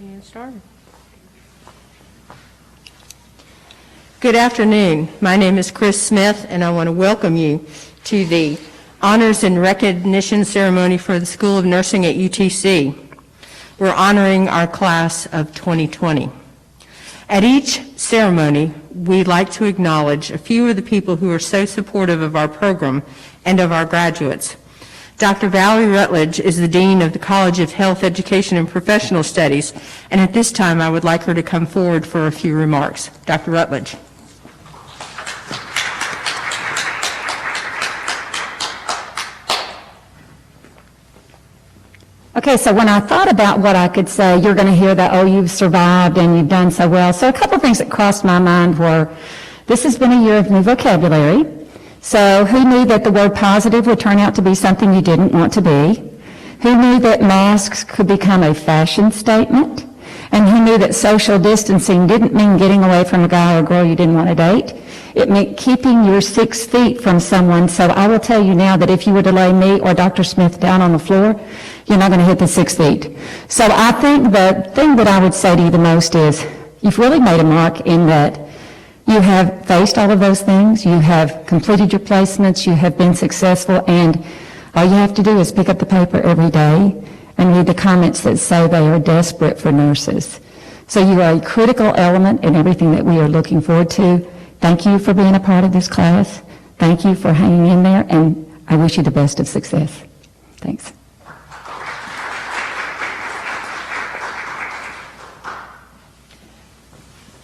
and started. Good afternoon. My name is Chris Smith, and I want to welcome you to the Honors and Recognition Ceremony for the School of Nursing at UTC. We're honoring our class of 2020. At each ceremony, we like to acknowledge a few of the people who are so supportive of our program and of our graduates. Dr. Valerie Rutledge is the Dean of the College of Health, Education, and Professional Studies, and at this time I would like her to come forward for a few remarks. Dr. Rutledge. Okay, so when I thought about what I could say, you're going to hear that, oh, you've survived and you've done so well. So a couple of things that crossed my mind were, this has been a year of new vocabulary. So who knew that the word positive would turn out to be something you didn't want to be? Who knew that masks could become a fashion statement? And who knew that social distancing didn't mean getting away from a guy or girl you didn't want to date? It meant keeping your 6 feet from someone. So I will tell you now that if you were to lay me or Dr. Smith down on the floor, you're not going to hit the 6 feet. So I think the thing that I would say to you the most is you've really made a mark in that you have faced all of those things, you have completed your placements, you have been successful, and all you have to do is pick up the paper every day and read the comments that say they are desperate for nurses. So you are a critical element in everything that we are looking forward to. Thank you for being a part of this class. Thank you for hanging in there, and I wish you the best of success. Thanks.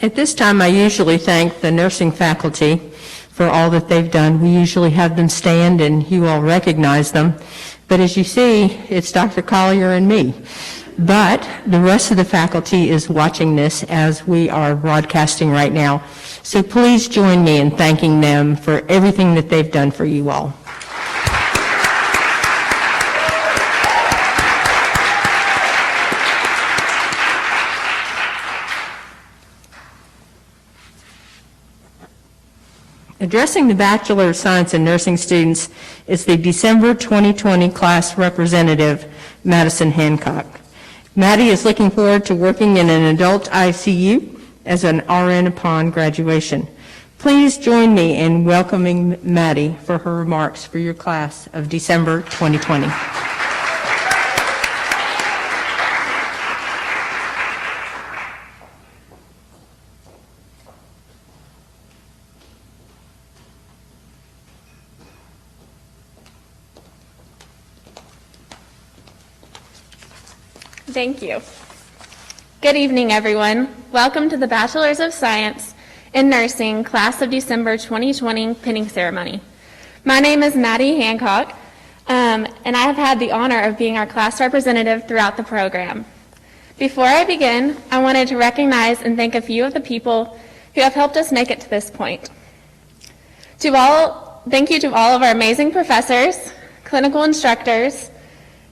At this time, I usually thank the nursing faculty for all that they've done. We usually have them stand and you all recognize them. But as you see, it's Dr. Collier and me. But the rest of the faculty is watching this as we are broadcasting right now. So please join me in thanking them for everything that they've done for you all. Addressing the Bachelor of Science in Nursing students is the December 2020 class representative, Madison Hancock. Maddie is looking forward to working in an adult ICU as an RN upon graduation. Please join me in welcoming Maddie for her remarks for your class of December 2020. Thank you. Good evening, everyone. Welcome to the Bachelors of Science in Nursing Class of December 2020 pinning ceremony. My name is Maddie Hancock, and I have had the honor of being our class representative throughout the program. Before I begin, I wanted to recognize and thank a few of the people who have helped us make it to this point. Thank you to all of our amazing professors, clinical instructors,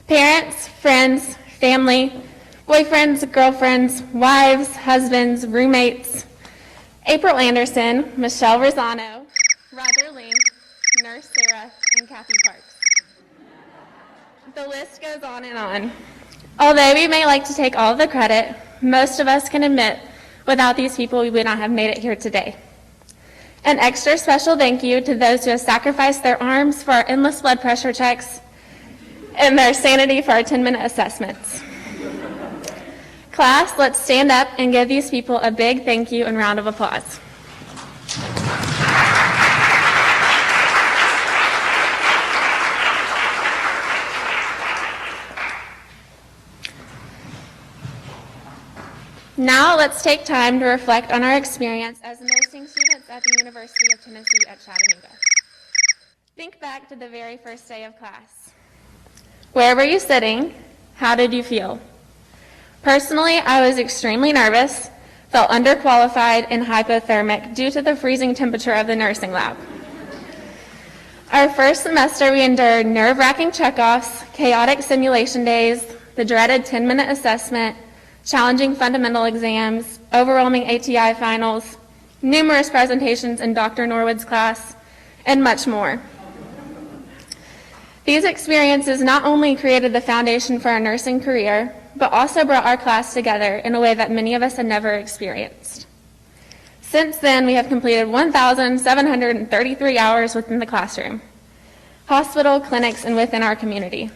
parents, friends, family, boyfriends, girlfriends, wives, husbands, roommates, April Anderson, Michelle Rosano, Roger Link, Nurse Sarah, and Kathy Parks. The list goes on and on. Although we may like to take all of the credit, most of us can admit without these people we would not have made it here today. An extra special thank you to those who have sacrificed their arms for our endless blood pressure checks and their sanity for our 10-minute assessments. Class, let's stand up and give these people a big thank you and round of applause. Now let's take time to reflect on our experience as nursing students at the University of Tennessee at Chattanooga. Think back to the very first day of class. Where were you sitting? How did you feel? Personally, I was extremely nervous, felt underqualified and hypothermic due to the freezing temperature of the nursing lab. Our first semester, we endured nerve-wracking checkoffs, chaotic simulation days, the dreaded 10-minute assessment, challenging fundamental exams, overwhelming ATI finals, numerous presentations in Dr. Norwood's class, and much more. These experiences not only created the foundation for our nursing career, but also brought our class together in a way that many of us had never experienced. Since then, we have completed 1,733 hours within the classroom, hospital, clinics, and within our community.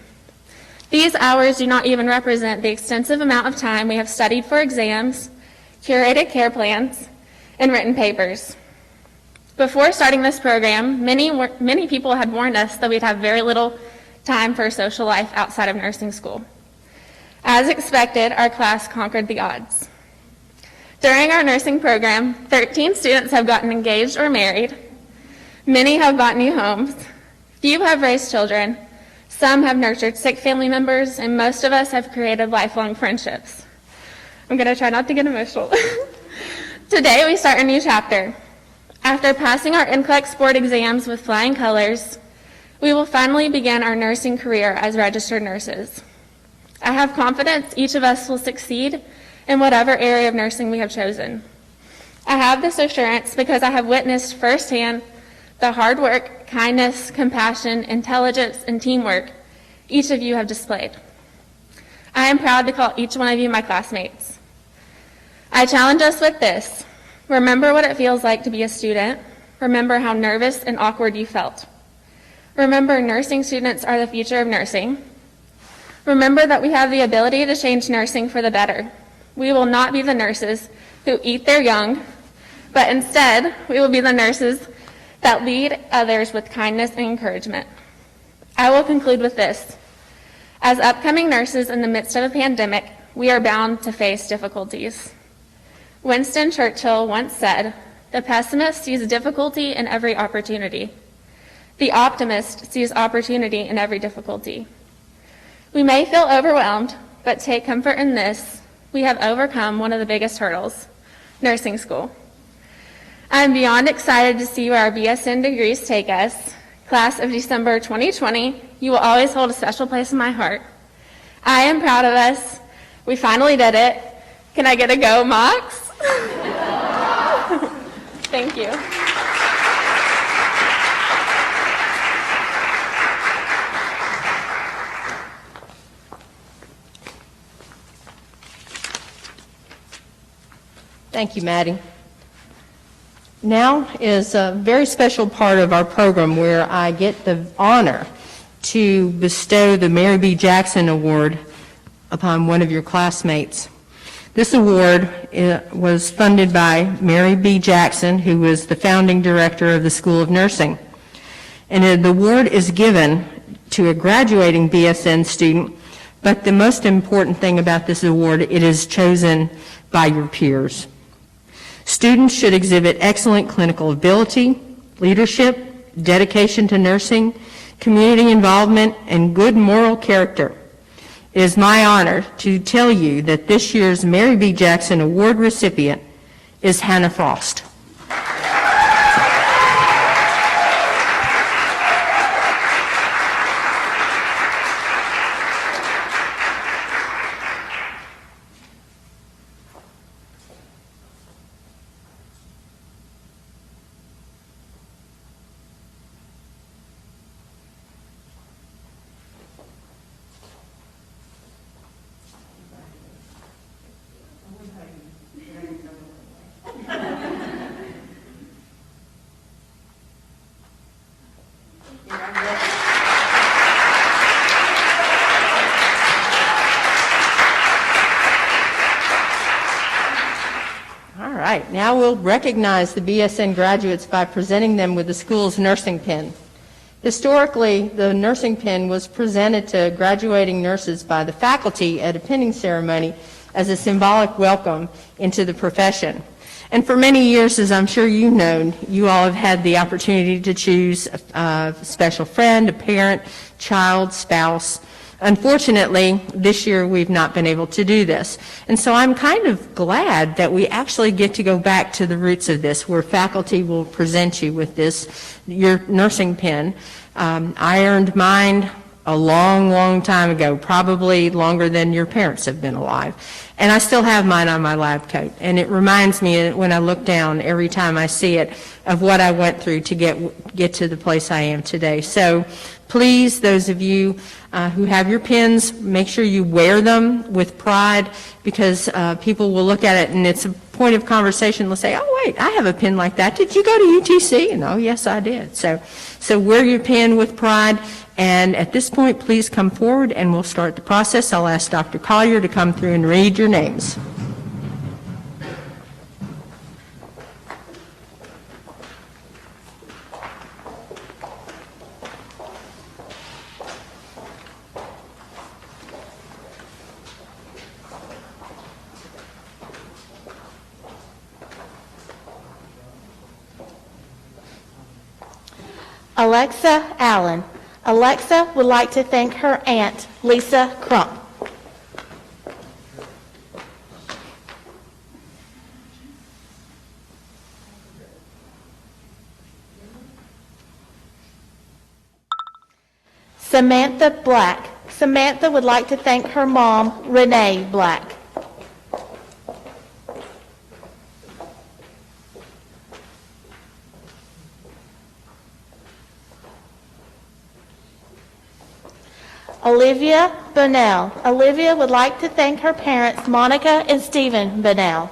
These hours do not even represent the extensive amount of time we have studied for exams, curated care plans, and written papers. Before starting this program, many people had warned us that we'd have very little time for social life outside of nursing school. As expected, our class conquered the odds. During our nursing program, 13 students have gotten engaged or married. Many have bought new homes. Few have raised children. Some have nurtured sick family members, and most of us have created lifelong friendships. I'm going to try not to get emotional. Today, we start a new chapter. After passing our NCLEX board exams with flying colors, we will finally begin our nursing career as registered nurses. I have confidence each of us will succeed in whatever area of nursing we have chosen. I have this assurance because I have witnessed firsthand the hard work, kindness, compassion, intelligence, and teamwork each of you have displayed. I am proud to call each one of you my classmates. I challenge us with this. Remember what it feels like to be a student. Remember how nervous and awkward you felt. Remember, nursing students are the future of nursing. Remember that we have the ability to change nursing for the better. We will not be the nurses who eat their young, but instead, we will be the nurses that lead others with kindness and encouragement. I will conclude with this. As upcoming nurses in the midst of a pandemic, we are bound to face difficulties. Winston Churchill once said, "The pessimist sees difficulty in every opportunity. The optimist sees opportunity in every difficulty." We may feel overwhelmed, but take comfort in this. We have overcome one of the biggest hurdles, nursing school. I am beyond excited to see where our BSN degrees take us. Class of December 2020, you will always hold a special place in my heart. I am proud of us. We finally did it. Can I get a go, Mox? Thank you. Thank you, Maddie. Now is a very special part of our program where I get the honor to bestow the Mary B. Jackson Award upon one of your classmates. This award was funded by Mary B. Jackson, who was the founding director of the School of Nursing. And the award is given to a graduating BSN student, but the most important thing about this award, it is chosen by your peers. Students should exhibit excellent clinical ability, leadership, dedication to nursing, community involvement, and good moral character. It is my honor to tell you that this year's Mary B. Jackson Award recipient is Hannah Frost. All right, now we'll recognize the BSN graduates by presenting them with the school's nursing pin. Historically, the nursing pin was presented to graduating nurses by the faculty at a pinning ceremony as a symbolic welcome into the profession. And for many years, as I'm sure you know, you all have had the opportunity to choose a special friend, a parent, child, spouse. Unfortunately, this year we've not been able to do this. And so I'm kind of glad that we actually get to go back to the roots of this, where faculty will present you with this, your nursing pin. I earned mine a long, long time ago, probably longer than your parents have been alive. And I still have mine on my lab coat. And it reminds me, when I look down every time I see it, of what I went through to get to the place I am today. So please, those of you who have your pins, make sure you wear them with pride, because people will look at it and it's a point of conversation. They'll say, oh, wait, I have a pin like that. Did you go to UTC? And oh, yes, I did. So wear your pin with pride. And at this point, please come forward and we'll start the process. I'll ask Dr. Collier to come through and read your names. Alexa Allen. Alexa would like to thank her aunt, Lisa Crump. Samantha Black. Samantha would like to thank her mom, Renee Black. Olivia Bonnell. Olivia would like to thank her parents, Monica and Stephen Bonnell.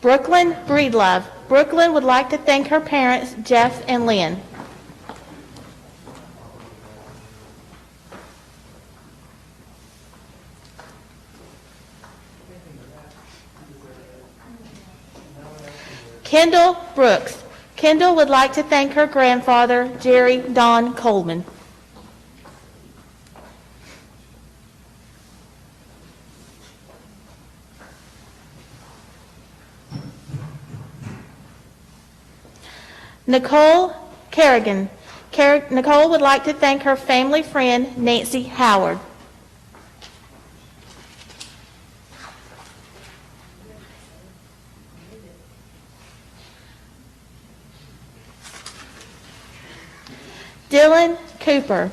Brooklyn Breedlove. Brooklyn would like to thank her parents, Jeff and Lynn. Kendall Brooks. Kendall would like to thank her grandfather, Jerry Don Coleman. Nicole Kerrigan. Nicole would like to thank her family friend, Nancy Howard. Dylan Cooper.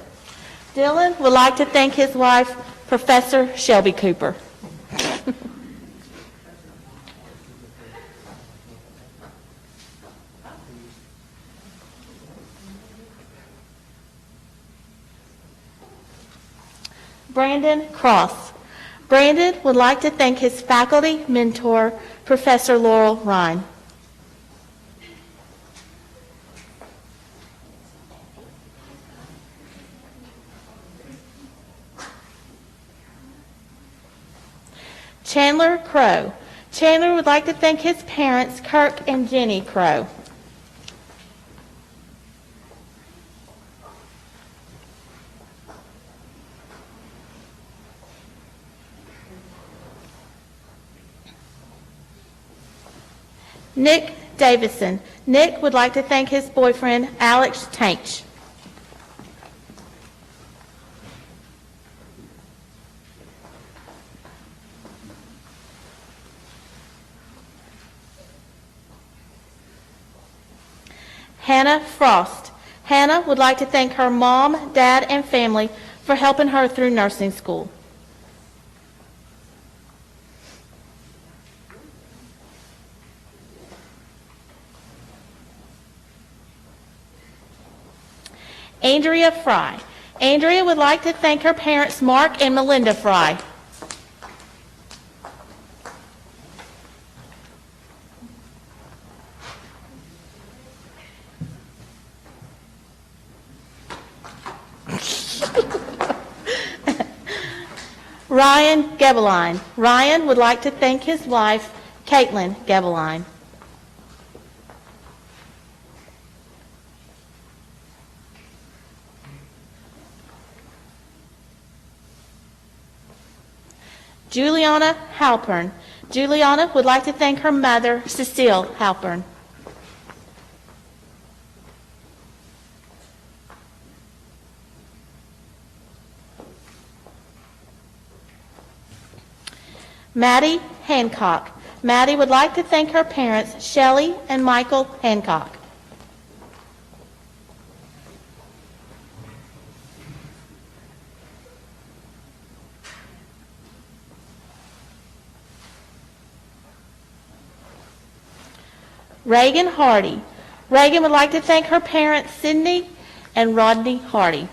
Dylan would like to thank his wife, Professor Shelby Cooper. Brandon Cross. Brandon would like to thank his faculty mentor, Professor Laurel Ryan. Chandler Crow. Chandler would like to thank his parents, Kirk and Jenny Crow. Nick Davison. Nick would like to thank his boyfriend, Alex Tainch. Hannah Frost. Hannah would like to thank her mom, dad, and family for helping her through nursing school. Andrea Fry. Andrea would like to thank her parents, Mark and Melinda Fry. Ryan Gebeline. Ryan would like to thank his wife, Caitlin Gebeline. Juliana Halpern. Juliana would like to thank her mother, Cecile Halpern. Maddie Hancock. Maddie would like to thank her parents, Shelley and Michael Hancock. Reagan Hardy. Reagan would like to thank her parents, Sydney and Rodney Hardy.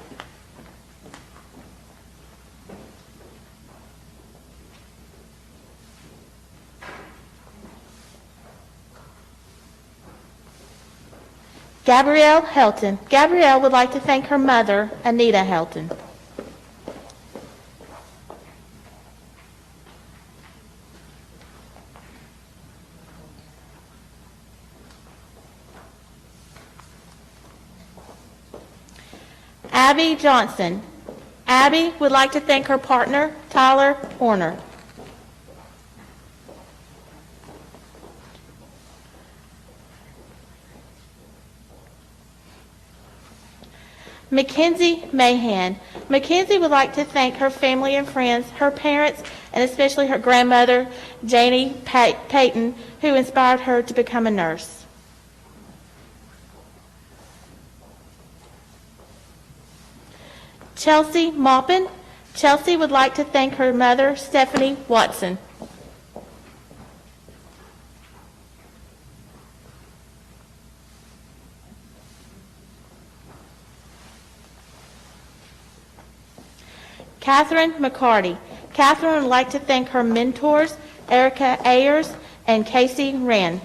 Gabrielle Helton. Gabrielle would like to thank her mother, Anita Helton. Abby Johnson. Abby would like to thank her partner, Tyler Horner. Mackenzie Mahan. Mackenzie would like to thank her family and friends, her parents, and especially her grandmother, Janie Payton, who inspired her to become a nurse. Chelsea Maupin. Chelsea would like to thank her mother, Stephanie Watson. Catherine McCarty. Catherine would like to thank her mentors, Erica Ayers and Casey Wren.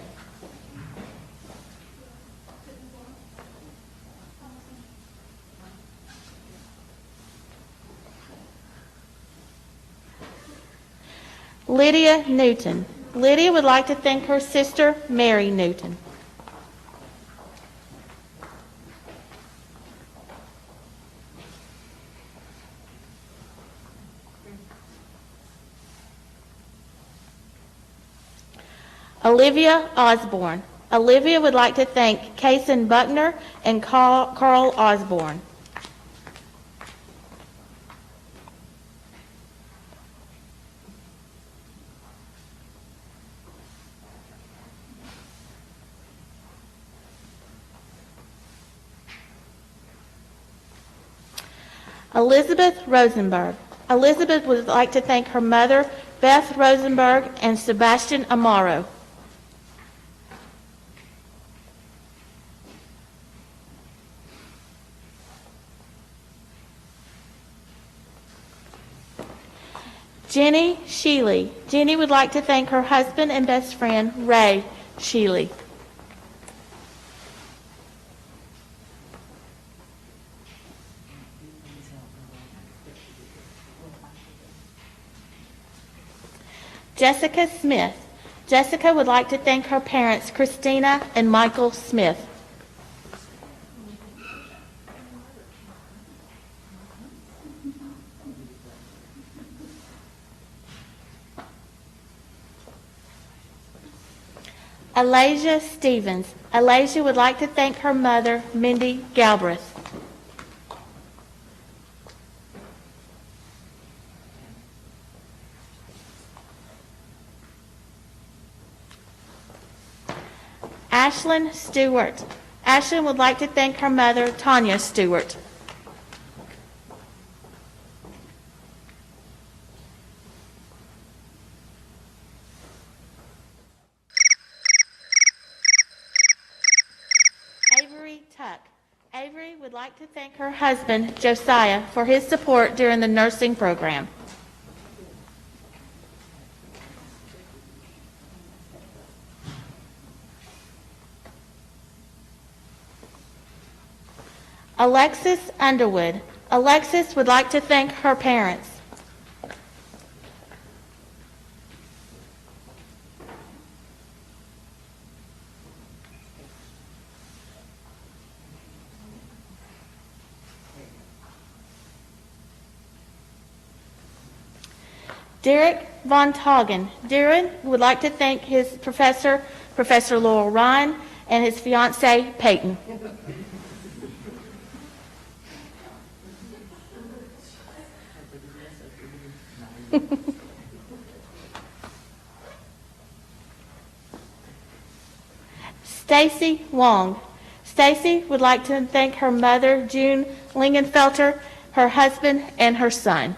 Lydia Newton. Lydia would like to thank her sister, Mary Newton. Olivia Osborne. Olivia would like to thank Kason Buckner and Carl Osborne. Elizabeth Rosenberg. Elizabeth would like to thank her mother, Beth Rosenberg, and Sebastian Amaro. Jenny Sheely. Jenny would like to thank her husband and best friend, Ray Sheely. Jessica Smith. Jessica would like to thank her parents, Christina and Michael Smith. Alasia Stevens. Alasia would like to thank her mother, Mindy Galbraith. Ashlyn Stewart. Ashlyn would like to thank her mother, Tanya Stewart. Avery Tuck. Avery would like to thank her husband, Josiah, for his support during the nursing program. Alexis Underwood. Alexis would like to thank her parents. Derek Von Toggen. Derek would like to thank his professor, Professor Laurel Ryan, and his fiancee, Peyton. Stacy Wong. Stacy would like to thank her mother, June Lingenfelter, her husband, and her son.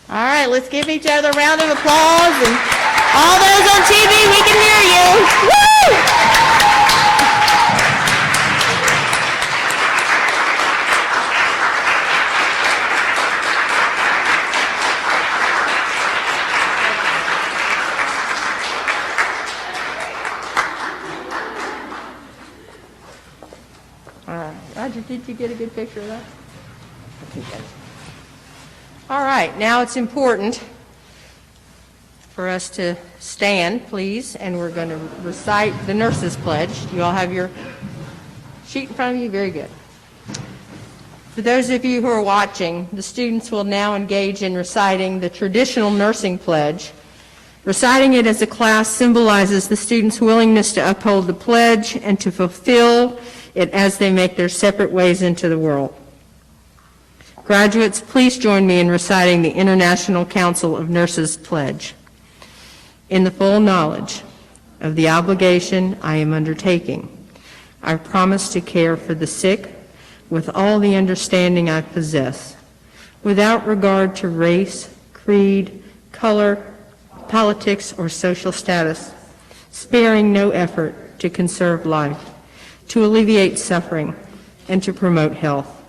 All right, let's give each other a round of applause. And all those on TV, we can hear you. Woo! All right. Roger, did you get a good picture of that? Okay. All right, now it's important for us to stand, please, and we're going to recite the Nurses Pledge. You all have your sheet in front of you? Very good. For those of you who are watching, the students will now engage in reciting the traditional nursing pledge. Reciting it as a class symbolizes the students' willingness to uphold the pledge and to fulfill it as they make their separate ways into the world. Graduates, please join me in reciting the International Council of Nurses Pledge. In the full knowledge of the obligation I am undertaking, I promise to care for the sick with all the understanding I possess, without regard to race, creed, color, politics, or social status, sparing no effort to conserve life, to alleviate suffering, and to promote health.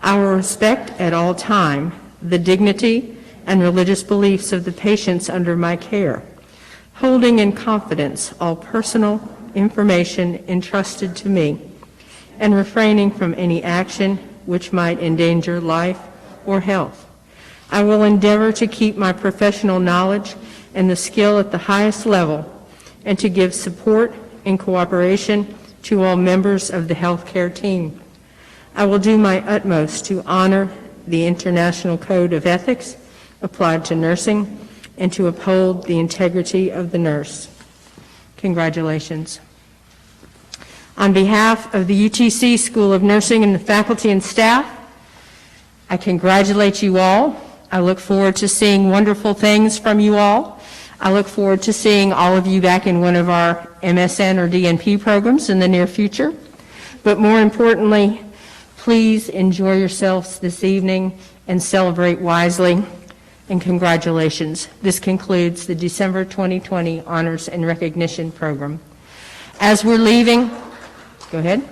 I will respect at all time the dignity and religious beliefs of the patients under my care, holding in confidence all personal information entrusted to me, and refraining from any action which might endanger life or health. I will endeavor to keep my professional knowledge and the skill at the highest level, and to give support and cooperation to all members of the healthcare team. I will do my utmost to honor the International Code of Ethics applied to nursing and to uphold the integrity of the nurse. Congratulations. On behalf of the UTC School of Nursing and the faculty and staff, I congratulate you all. I look forward to seeing wonderful things from you all. I look forward to seeing all of you back in one of our MSN or DNP programs in the near future. But more importantly, please enjoy yourselves this evening and celebrate wisely. And congratulations. This concludes the December 2020 Honors and Recognition Program. As we're leaving, go ahead.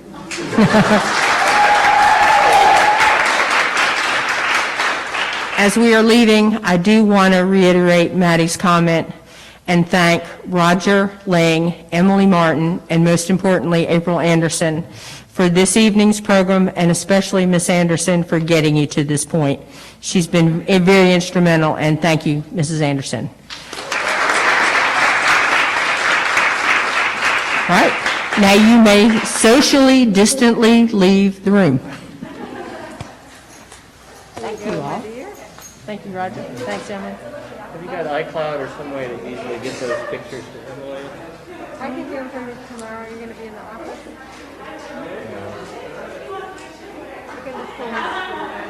As we are leaving, I do want to reiterate Maddie's comment and thank Roger Lang, Emily Martin, and most importantly, April Anderson for this evening's program, and especially Ms. Anderson for getting you to this point. She's been very instrumental, and thank you, Mrs. Anderson. All right, now you may socially, distantly leave the room. Thank you all. Thank you, Roger. Thanks, Emily. Have you got iCloud or some way to easily get those pictures to Emily? I can do them from tomorrow. You're going to be in the office? You can just pull them up.